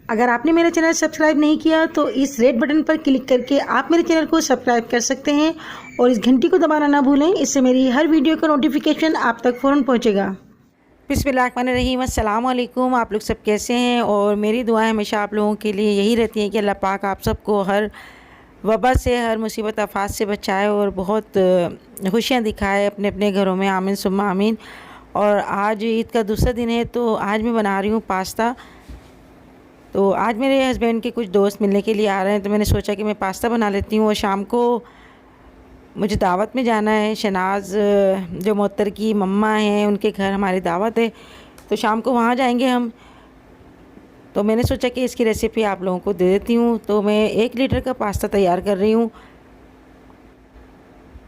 अगर आपने मेरा चैनल सब्सक्राइब नहीं किया तो इस रेड बटन पर क्लिक करके आप मेरे चैनल को सब्सक्राइब कर सकते हैं और इस घंटी को दबाना ना भूलें। इससे मेरी हर वीडियो का नोटिफिकेशन आप तक फ़ौरन पहुंचेगा। बिस्मिल्लाहिर्रहमानिर्रहीम, अस्सलाम वालेकुम। आप लोग सब कैसे हैं? और मेरी दुआएं हमेशा आप लोगों के लिए यही रहती हैं कि अल्लाह पाक आप सबको हर वबा से, हर मुसीबत आफात से बचाए और बहुत खुशियाँ दिखाए अपने अपने घरों में। आमीन सुम्मा आमीन। और आज ईद का दूसरा दिन है तो आज मैं बना रही हूँ पास्ता। तो आज मेरे हस्बैंड के कुछ दोस्त मिलने के लिए आ रहे हैं तो मैंने सोचा कि मैं पास्ता बना लेती हूँ। और शाम को मुझे दावत में जाना है। शनाज जो मोहत्तर की मम्मा हैं उनके घर हमारी दावत है तो शाम को वहाँ जाएंगे हम। तो मैंने सोचा कि इसकी रेसिपी आप लोगों को दे देती हूँ। तो मैं 1 लीटर का पास्ता तैयार कर रही हूँ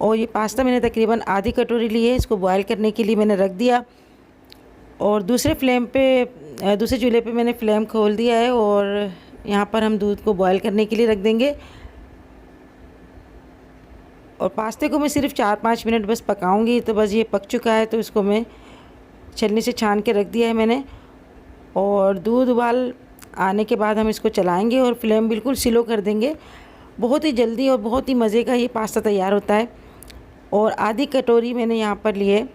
और ये पास्ता मैंने तकरीबन आधी कटोरी ली है। इसको बॉयल करने के लिए मैंने रख दिया और दूसरे चूल्हे पे मैंने फ्लेम खोल दिया है और यहाँ पर हम दूध को बॉयल करने के लिए रख देंगे। और पास्ते को मैं सिर्फ 4-5 मिनट बस पकाऊंगी। तो बस ये पक चुका है तो इसको मैं छलनी से छान के रख दिया है मैंने। और दूध उबाल आने के बाद हम इसको चलाएंगे और फ्लेम बिल्कुल स्लो कर देंगे। बहुत ही जल्दी और बहुत ही मज़े का ये पास्ता तैयार होता है। और आधी कटोरी मैंने यहाँ पर लिए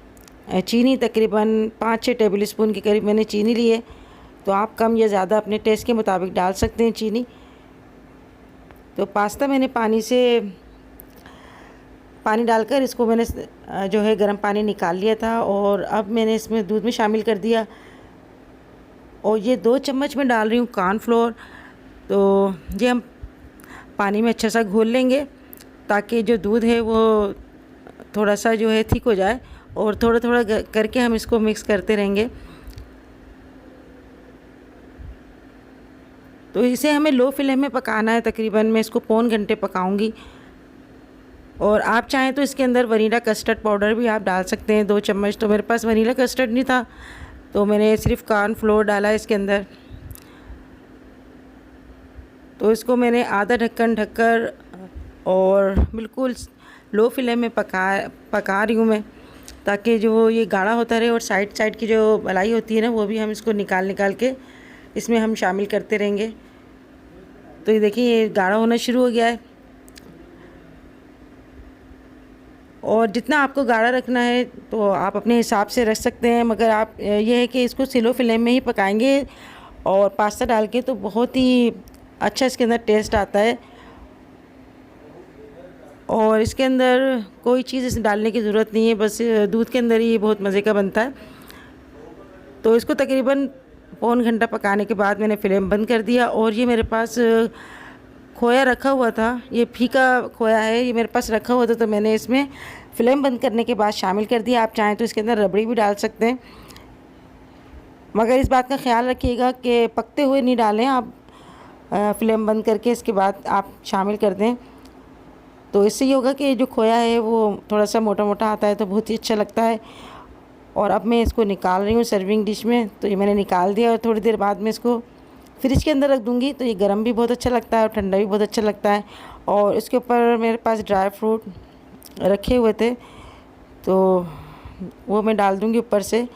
चीनी, तकरीबन 5-6 टेबल स्पून के करीब मैंने चीनी ली है। तो आप कम या ज़्यादा अपने टेस्ट के मुताबिक डाल सकते हैं चीनी। तो पास्ता मैंने पानी डालकर इसको मैंने जो है गर्म पानी निकाल लिया था और अब मैंने इसमें दूध में शामिल कर दिया। और ये 2 चम्मच में डाल रही हूँ कॉर्नफ्लोर। तो ये हम पानी में अच्छा सा घोल लेंगे ताकि जो दूध है वो थोड़ा सा जो है थिक हो जाए। और थोड़ा थोड़ा करके हम इसको मिक्स करते रहेंगे। तो इसे हमें लो फ्लेम में पकाना है। तकरीबन मैं इसको पौन घंटे पकाऊंगी। और आप चाहें तो इसके अंदर वनीला कस्टर्ड पाउडर भी आप डाल सकते हैं 2 चम्मच। तो मेरे पास वनीला कस्टर्ड नहीं था तो मैंने सिर्फ कॉर्नफ्लोर डाला इसके अंदर। तो इसको मैंने आधा ढक्कन ढककर और बिल्कुल लो फ्लेम में पका रही हूँ मैं ताकि जो ये गाढ़ा होता रहे। और साइड की जो मलाई होती है ना वो भी हम इसको निकाल के इसमें हम शामिल करते रहेंगे। तो ये देखिए ये गाढ़ा होना शुरू हो गया है। और जितना आपको गाढ़ा रखना है तो आप अपने हिसाब से रख सकते हैं, मगर आप ये है कि इसको स्लो फ्लेम में ही पकाएंगे और पास्ता डाल के तो बहुत ही अच्छा इसके अंदर टेस्ट आता है। और इसके अंदर कोई चीज़ डालने की ज़रूरत नहीं है, बस दूध के अंदर ही बहुत मज़े का बनता है। तो इसको तकरीबन पौन घंटा पकाने के बाद मैंने फ्लेम बंद कर दिया। और ये मेरे पास खोया रखा हुआ था, ये फीका खोया है, ये मेरे पास रखा हुआ था तो मैंने इसमें फ्लेम बंद करने के बाद शामिल कर दिया। आप चाहें तो इसके अंदर रबड़ी भी डाल सकते हैं, मगर इस बात का ख्याल रखिएगा कि पकते हुए नहीं डालें आप। फ्लेम बंद करके इसके बाद आप शामिल कर दें। तो इससे ये होगा कि जो खोया है वो थोड़ा सा मोटा मोटा आता है तो बहुत ही अच्छा लगता है। और अब मैं इसको निकाल रही हूँ सर्विंग डिश में। तो ये मैंने निकाल दिया और थोड़ी देर बाद में इसको फ्रिज के अंदर रख दूँगी। तो ये गर्म भी बहुत अच्छा लगता है और ठंडा भी बहुत अच्छा लगता है। और इसके ऊपर मेरे पास ड्राई फ्रूट रखे हुए थे तो वो मैं डाल दूँगी ऊपर से।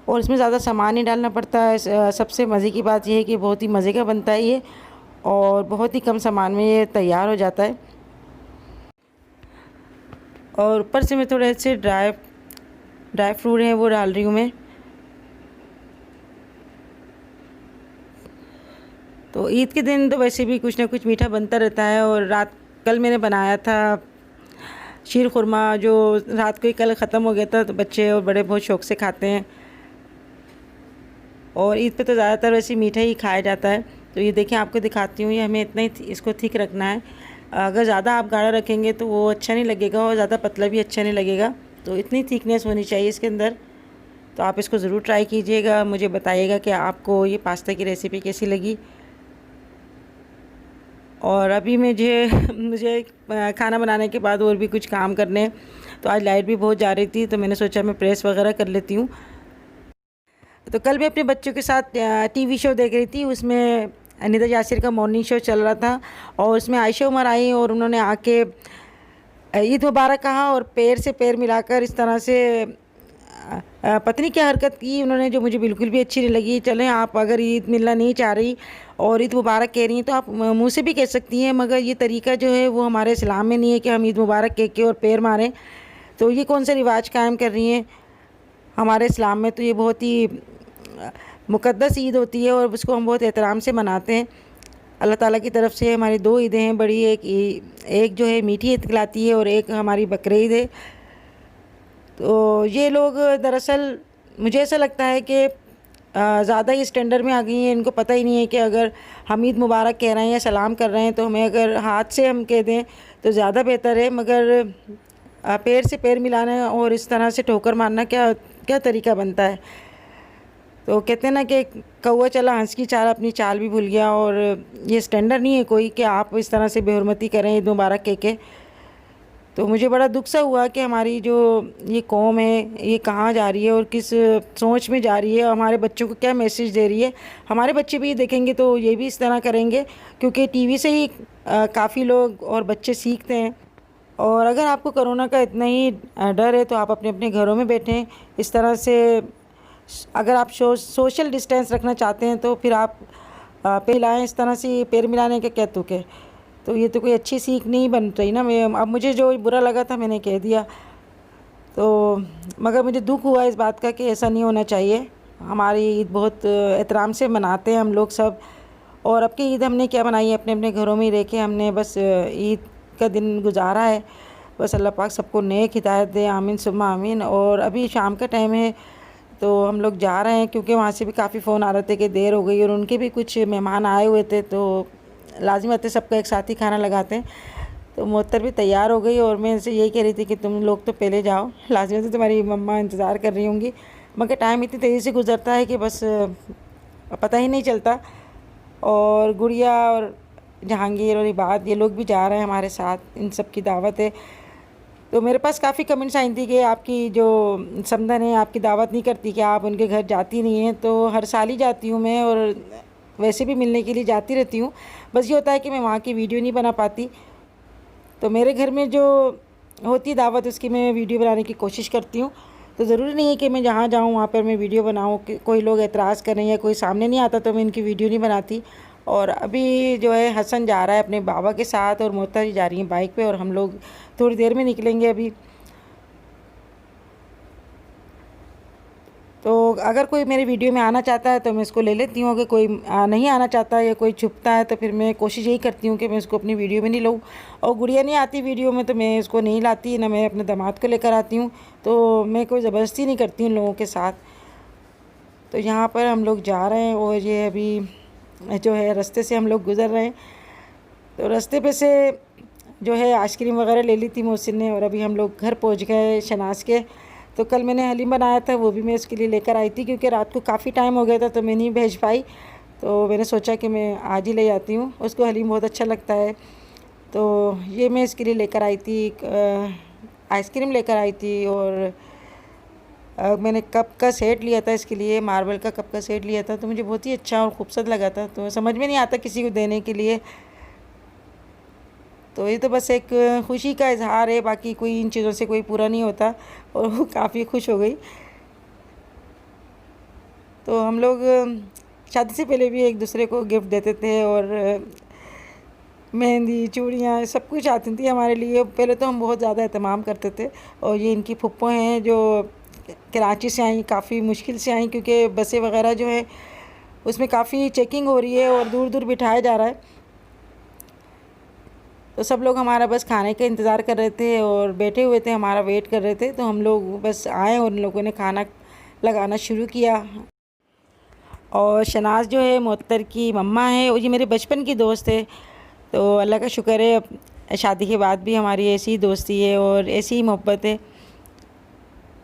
और इसमें ज़्यादा सामान नहीं डालना पड़ता है। सबसे मज़े की बात यह है कि बहुत ही मज़े का बनता है ये और बहुत ही कम सामान में ये तैयार हो जाता है। और ऊपर से मैं थोड़े से ड्राई फ्रूट हैं वो डाल रही हूँ मैं। तो ईद के दिन तो वैसे भी कुछ ना कुछ मीठा बनता रहता है। और कल मैंने बनाया था शीर खुरमा, जो रात को ही कल ख़त्म हो गया था। तो बच्चे और बड़े बहुत शौक़ से खाते हैं और ईद पे तो ज़्यादातर वैसे मीठा ही खाया जाता है। तो ये देखें, आपको दिखाती हूँ, ये हमें इतना ही इसको थिक रखना है। अगर ज़्यादा आप गाढ़ा रखेंगे तो वो अच्छा नहीं लगेगा और ज़्यादा पतला भी अच्छा नहीं लगेगा। तो इतनी थिकनेस होनी चाहिए इसके अंदर। तो आप इसको ज़रूर ट्राई कीजिएगा, मुझे बताइएगा कि आपको ये पास्ता की रेसिपी कैसी लगी। और अभी मुझे खाना बनाने के बाद और भी कुछ काम करने हैं। तो आज लाइट भी बहुत जा रही थी तो मैंने सोचा मैं प्रेस वगैरह कर लेती हूँ। तो कल मैं अपने बच्चों के साथ टीवी शो देख रही थी। उसमें निदा यासिर का मॉर्निंग शो चल रहा था और उसमें आयशा उमर आई और उन्होंने आके ईद मुबारक कहा और पैर से पैर मिलाकर इस तरह से पत्नी क्या हरकत की उन्होंने जो मुझे बिल्कुल भी अच्छी नहीं लगी। चलें, आप अगर ईद मिलना नहीं चाह रही और ईद मुबारक कह रही हैं तो आप मुँह से भी कह सकती हैं, मगर ये तरीका जो है वो हमारे इस्लाम में नहीं है कि हम ईद मुबारक कह के और पैर मारें। तो ये कौन सा रिवाज कायम कर रही हैं। हमारे इस्लाम में तो ये बहुत ही मुक़द्दस ईद होती है और उसको हम बहुत एहतराम से मनाते हैं। अल्लाह ताला की तरफ से हमारी 2 ईदें हैं बड़ी, एक जो है मीठी ईद कहलाती है और एक हमारी बकरीद है। तो ये लोग दरअसल मुझे ऐसा लगता है कि ज़्यादा ही स्टैंडर्ड में आ गई हैं। इनको पता ही नहीं है कि अगर हम ईद मुबारक कह रहे हैं या सलाम कर रहे हैं तो हमें अगर हाथ से हम कह दें तो ज़्यादा बेहतर है, मगर पैर से पैर मिलाना और इस तरह से ठोकर मारना क्या क्या तरीका बनता है। तो कहते हैं ना कि कौवा चला हंस की चाल अपनी चाल भी भूल गया, और ये स्टैंडर्ड नहीं है कोई कि आप इस तरह से बेहुरमती करें ईद मुबारक कह के। तो मुझे बड़ा दुख सा हुआ कि हमारी जो ये कौम है ये कहाँ जा रही है और किस सोच में जा रही है, हमारे बच्चों को क्या मैसेज दे रही है। हमारे बच्चे भी देखेंगे तो ये भी इस तरह करेंगे, क्योंकि टीवी से ही काफ़ी लोग और बच्चे सीखते हैं। और अगर आपको कोरोना का इतना ही डर है तो आप अपने अपने घरों में बैठें। इस तरह से अगर आप सोशल डिस्टेंस रखना चाहते हैं तो फिर आप पैर मिलाएँ। इस तरह से पैर मिलाने के क्या तुक है। तो ये तो कोई अच्छी सीख नहीं बन रही ना। मैं अब मुझे जो बुरा लगा था मैंने कह दिया, तो मगर मुझे दुख हुआ इस बात का कि ऐसा नहीं होना चाहिए। हमारी ईद बहुत एहतराम से मनाते हैं हम लोग सब। और अब की ईद हमने क्या मनाई है, अपने अपने घरों में ही रह के हमने बस ईद का दिन गुजारा है। बस अल्लाह पाक सबको नेक हिदायत दे, आमीन सुम्मा आमीन। और अभी शाम का टाइम है तो हम लोग जा रहे हैं, क्योंकि वहाँ से भी काफ़ी फ़ोन आ रहे थे कि देर हो गई और उनके भी कुछ मेहमान आए हुए थे, तो लाजिम आते सबका एक साथ ही खाना लगाते हैं। तो मोहत्तर भी तैयार हो गई और मैं उनसे यही कह रही थी कि तुम लोग तो पहले जाओ, लाजिम से तुम्हारी मम्मा इंतज़ार कर रही होंगी। मगर टाइम इतनी तेज़ी से गुजरता है कि बस पता ही नहीं चलता। और गुड़िया और जहांगीर और इबाद ये लोग भी जा रहे हैं हमारे साथ, इन सब की दावत है। तो मेरे पास काफ़ी कमेंट्स आई थी कि आपकी जो समधन है आपकी दावत नहीं करती, कि आप उनके घर जाती नहीं हैं। तो हर साल ही जाती हूँ मैं, और वैसे भी मिलने के लिए जाती रहती हूँ। बस ये होता है कि मैं वहाँ की वीडियो नहीं बना पाती। तो मेरे घर में जो होती है दावत उसकी मैं वीडियो बनाने की कोशिश करती हूँ। तो ज़रूरी नहीं है कि मैं जहाँ जाऊँ वहाँ पर मैं वीडियो बनाऊँ, कि कोई लोग एतराज़ करें या कोई सामने नहीं आता तो मैं इनकी वीडियो नहीं बनाती। और अभी जो है हसन जा रहा है अपने बाबा के साथ और मोहत्तर जा रही हैं बाइक पे, और हम लोग थोड़ी देर में निकलेंगे अभी। तो अगर कोई मेरे वीडियो में आना चाहता है तो मैं इसको ले लेती हूँ। अगर कोई नहीं आना चाहता या कोई छुपता है तो फिर मैं कोशिश यही करती हूँ कि मैं इसको अपनी वीडियो में नहीं लाऊँ। और गुड़िया नहीं आती वीडियो में तो मैं इसको नहीं लाती, ना मैं अपने दामाद को लेकर आती हूँ। तो मैं कोई ज़बरदस्ती नहीं करती उन लोगों के साथ। तो यहाँ पर हम लोग जा रहे हैं और ये अभी जो है रास्ते से हम लोग गुज़र रहे हैं। तो रास्ते पे से जो है आइसक्रीम वगैरह ले ली थी मोहसिन ने, और अभी हम लोग घर पहुँच गए शनाज के। तो कल मैंने हलीम बनाया था, वो भी मैं उसके लिए लेकर आई थी, क्योंकि रात को काफ़ी टाइम हो गया था तो मैं नहीं भेज पाई। तो मैंने सोचा कि मैं आज ही ले आती हूँ, उसको हलीम बहुत अच्छा लगता है। तो ये मैं इसके लिए लेकर आई थी, आइसक्रीम लेकर आई थी। और मैंने कप का सेट लिया था इसके लिए, मार्बल का कप का सेट लिया था। तो मुझे बहुत ही अच्छा और खूबसूरत लगा था, तो समझ में नहीं आता किसी को देने के लिए। तो ये तो बस एक खुशी का इजहार है, बाकी कोई इन चीज़ों से कोई पूरा नहीं होता। और वो काफ़ी खुश हो गई। तो हम लोग शादी से पहले भी एक दूसरे को गिफ्ट देते थे, और मेहंदी चूड़ियाँ सब कुछ आती थी हमारे लिए। पहले तो हम बहुत ज़्यादा एहतमाम करते थे। और ये इनकी फुप्पो हैं जो कराची से आई, काफ़ी मुश्किल से आई, क्योंकि बसें वगैरह जो है उसमें काफ़ी चेकिंग हो रही है और दूर दूर बिठाया जा रहा है। तो सब लोग हमारा बस खाने का इंतज़ार कर रहे थे और बैठे हुए थे, हमारा वेट कर रहे थे। तो हम लोग बस आए और उन लोगों ने खाना लगाना शुरू किया। और शनाज जो है मोहत्तर की मम्मा है, और ये मेरे बचपन की दोस्त है। तो अल्लाह का शुक्र है शादी के बाद भी हमारी ऐसी ही दोस्ती है और ऐसी ही मोहब्बत है।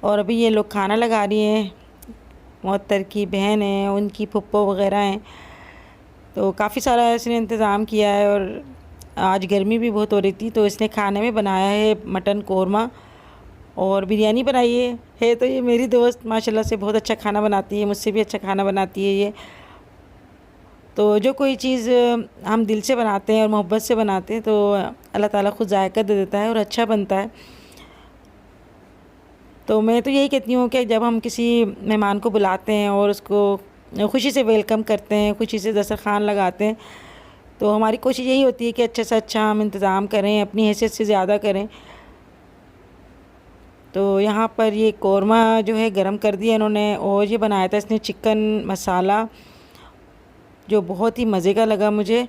और अभी ये लोग खाना लगा रही हैं, मोहत्तर की बहन है, उनकी फुप्पो वगैरह हैं। तो काफ़ी सारा इसने इंतज़ाम किया है। और आज गर्मी भी बहुत हो रही थी तो इसने खाने में बनाया है मटन कोरमा और बिरयानी बनाई है। तो ये मेरी दोस्त माशाल्लाह से बहुत अच्छा खाना बनाती है, मुझसे भी अच्छा खाना बनाती है ये। तो जो कोई चीज़ हम दिल से बनाते हैं और मोहब्बत से बनाते हैं तो अल्लाह ताला खुद जायका दे देता है और अच्छा बनता है। तो मैं तो यही कहती हूँ कि जब हम किसी मेहमान को बुलाते हैं और उसको खुशी से वेलकम करते हैं, खुशी से दस्तरखान लगाते हैं, तो हमारी कोशिश यही होती है कि अच्छे से अच्छा हम इंतज़ाम करें, अपनी हैसियत से ज़्यादा करें। तो यहाँ पर ये कौरमा जो है गरम कर दिया इन्होंने, और ये बनाया था इसने चिकन मसाला, जो बहुत ही मज़े का लगा मुझे।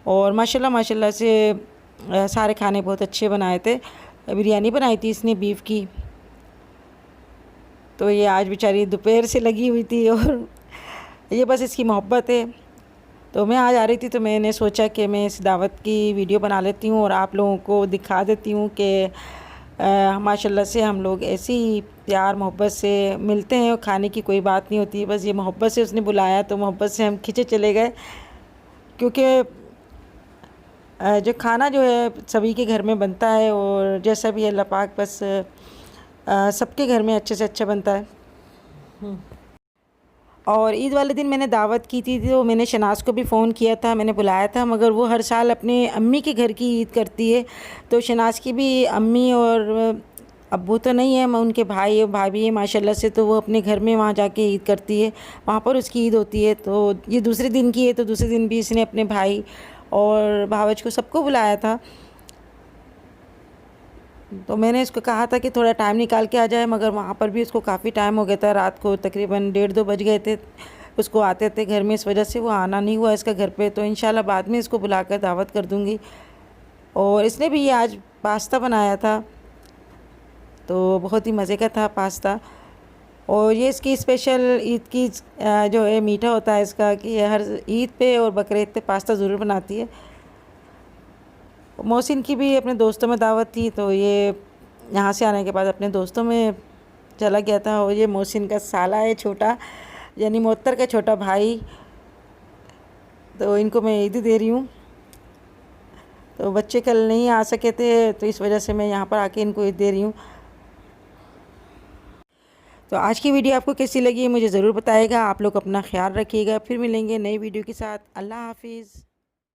और माशाल्लाह से सारे खाने बहुत अच्छे बनाए थे। बिरयानी बनाई थी इसने बीफ की, तो ये आज बेचारी दोपहर से लगी हुई थी, और ये बस इसकी मोहब्बत है। तो मैं आज आ रही थी तो मैंने सोचा कि मैं इस दावत की वीडियो बना लेती हूँ और आप लोगों को दिखा देती हूँ कि माशाल्लाह से हम लोग ऐसे ही प्यार मोहब्बत से मिलते हैं, और खाने की कोई बात नहीं होती, बस ये मोहब्बत से उसने बुलाया तो मोहब्बत से हम खिंचे चले गए। क्योंकि जो खाना जो है सभी के घर में बनता है, और जैसा भी अल्लाह पाक बस सबके घर में अच्छे से अच्छा बनता है। और ईद वाले दिन मैंने दावत की थी, तो मैंने शनाज़ को भी फ़ोन किया था, मैंने बुलाया था, मगर वो हर साल अपने अम्मी के घर की ईद करती है। तो शनाज़ की भी अम्मी और अब्बू तो नहीं है, मैं उनके भाई और भाभी है माशाल्लाह से, तो वो अपने घर में वहाँ जाके ईद करती है, वहाँ पर उसकी ईद होती है। तो ये दूसरे दिन की है, तो दूसरे दिन भी इसने अपने भाई और भावज को सबको बुलाया था। तो मैंने इसको कहा था कि थोड़ा टाइम निकाल के आ जाए, मगर वहाँ पर भी उसको काफ़ी टाइम हो गया था, रात को तकरीबन 1:30-2 बज गए थे उसको आते थे घर में, इस वजह से वो आना नहीं हुआ इसका घर पे। तो इंशाल्लाह बाद में इसको बुलाकर दावत कर दूँगी। और इसने भी ये आज पास्ता बनाया था, तो बहुत ही मज़े का था पास्ता। और ये इसकी स्पेशल ईद की जो है मीठा होता है इसका, कि हर ईद पे और बकरीद पे पास्ता ज़रूर बनाती है। मोहसिन की भी अपने दोस्तों में दावत थी, तो ये यहाँ से आने के बाद अपने दोस्तों में चला गया था। और ये मोहसिन का साला है छोटा, यानी मोहत्तर का छोटा भाई, तो इनको मैं ईद दे रही हूँ। तो बच्चे कल नहीं आ सके थे, तो इस वजह से मैं यहाँ पर आके इनको ईद दे रही हूँ। तो आज की वीडियो आपको कैसी लगी मुझे ज़रूर बताइएगा। आप लोग अपना ख्याल रखिएगा, फिर मिलेंगे नई वीडियो के साथ। अल्लाह हाफिज़।